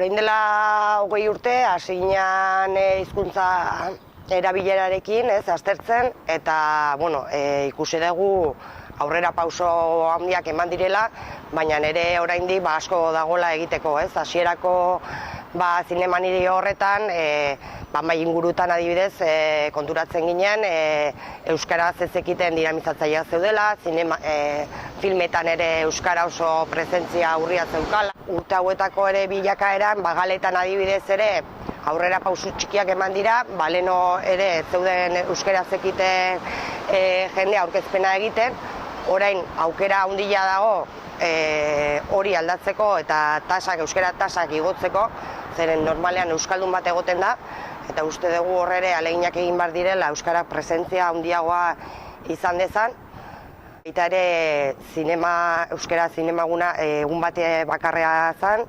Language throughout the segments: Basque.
orain dela 20 urte, hasi ginen hizkuntza erabilerarekin, aztertzen, eta, ikusi dugu aurrera pauso handiak eman direla, baina ere oraindik asko dagoela egiteko, hasierako zinema niri horretan, bai ingurutan adibidez, konturatzen ginen, euskaraz ez ekiten dinamizatzailea zeudela, filmetan ere euskara oso presentzia urria zeukala. Urte hauetako ere bilakaeran, galetan adibidez ere, aurrera pausu txikiak eman dira, leno ere zeuden euskaraz ekiten jende aurkezpena egiten, orain aukera handia dago hori aldatzeko eta euskara tasak igotzeko, zeren normalean euskaldun bat egoten da, eta uste dugu hor ere ahaleginak egin behar direla euskara presentzia handiagoa izan dezan. Eta ere euskara zinemaguna egun bate bakarrea zen,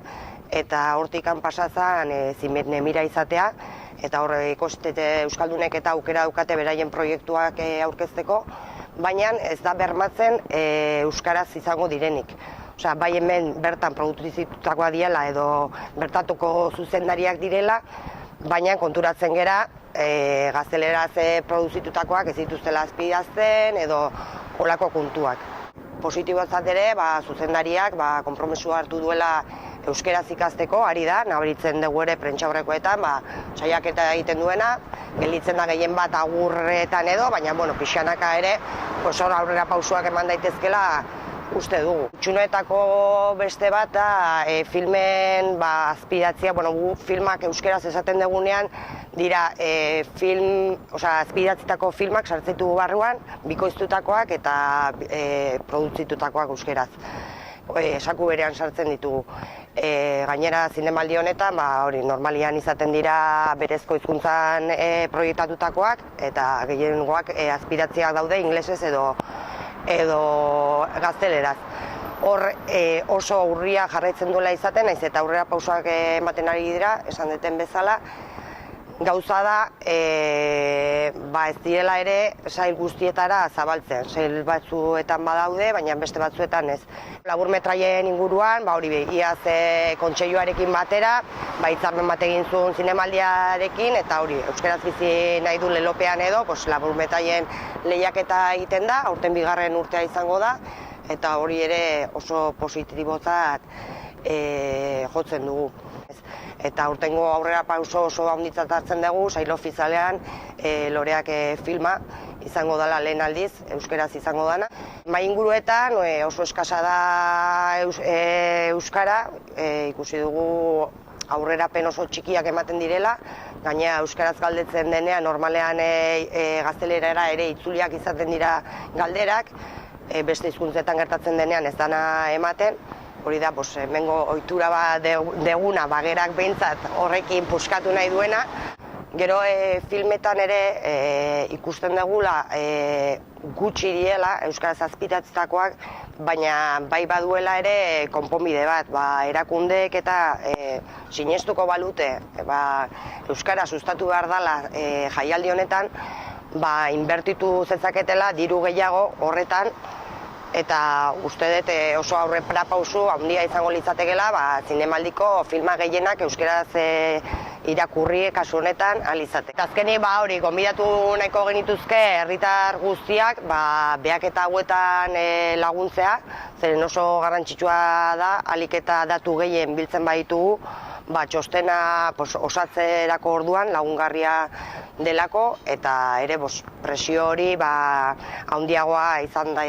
eta hortikan pasa zen zinemira izatea, eta hor euskaldunek eta aukera daukate beraien proiektuak aurkezteko, baina ez da bermatzen euskaraz izango direnik. Osea, bai hemen bertan produzitutakoa diela edo bertatuko zuzendariak direla, baina konturatzen gera gazteleraz produzitutakoak ez dituztela azpidazten edo holako kontuak. Positibotzat ere, zuzendariak konpromesua hartu duela euskeraz ikasteko, ari da, nabaritzen dugu ere prentsaurrekoetan, saiaketa egiten duena, gelditzen da gehien bat agurretan edo, baina pixanaka ere, hor aurrera pausuak eman daitezkela uste dugu. Txunoetako beste bat da filmen azpidatzia, filmak euskeraz esaten dugunean, dira azpidatzitako filmak sartzitu barruan, bikoiztutakoak eta produzitutakoak euskeraz. Esaku berean sartzen ditugu. Gainera zinemaldi honetan, normalian izaten dira berezko hizkuntzan proiektatutakoak, eta gehiengoak azpidatziak daude ingelesez edo gazteleraz. Hor oso urria jarraitzen duela izaten, naiz eta aurrera pausoak ematen ari dira, esan duten bezala. Gauza da, ez direla ere sail guztietara zabaltzen. Sail batzuetan badaude, baina beste batzuetan ez. Laburmetraien inguruan, iaz kontseiluarekin batera, hitzarmen bat egin zuen zinemaldiarekin, eta euskaraz bizi nahi du lelopean edo, laburmetraien lehiaketa egiten da, aurten 2. urtea izango da, eta hori ere oso positibotzat jotzen dugu. Eta aurtengo aurrera pauso oso handitzat hartzen dugu, sail ofizialean Loreak filma izango dela lehen aldiz, euskaraz izango dana. Mai inguruetan oso eskasa da euskara, ikusi dugu aurrerapen oso txikiak ematen direla, gainera euskaraz galdetzen denean normalean gaztelerara ere itzuliak izaten dira galderak, beste hizkuntzetan gertatzen denean ez dana ematen. Hori da, hemengo ohitura deguna, bagerak behintzat horrekin puskatu nahi duena. Gero filmetan ere ikusten dugula gutxi diela euskaraz azpidatzitakoak, baina bai baduela ere konponbide bat, erakundeek eta sinestuko balute euskara sustatu behar dela jaialdi honetan, inbertitu zezaketela diru gehiago horretan, eta uste dut oso aurrera pausu handia izango litzatekeela zinemaldiko filma gehienak euskaraz irakurri kasu honetan ahal izate. Azkenik gonbidatu nahiko genituzke herritar guztiak behaketa hauetan laguntzea, zeren oso garrantzitsua da, ahalik eta datu gehien biltzen baditugu, txostena osatzerako orduan lagungarria delako, eta ere presio hori handiagoa izan da.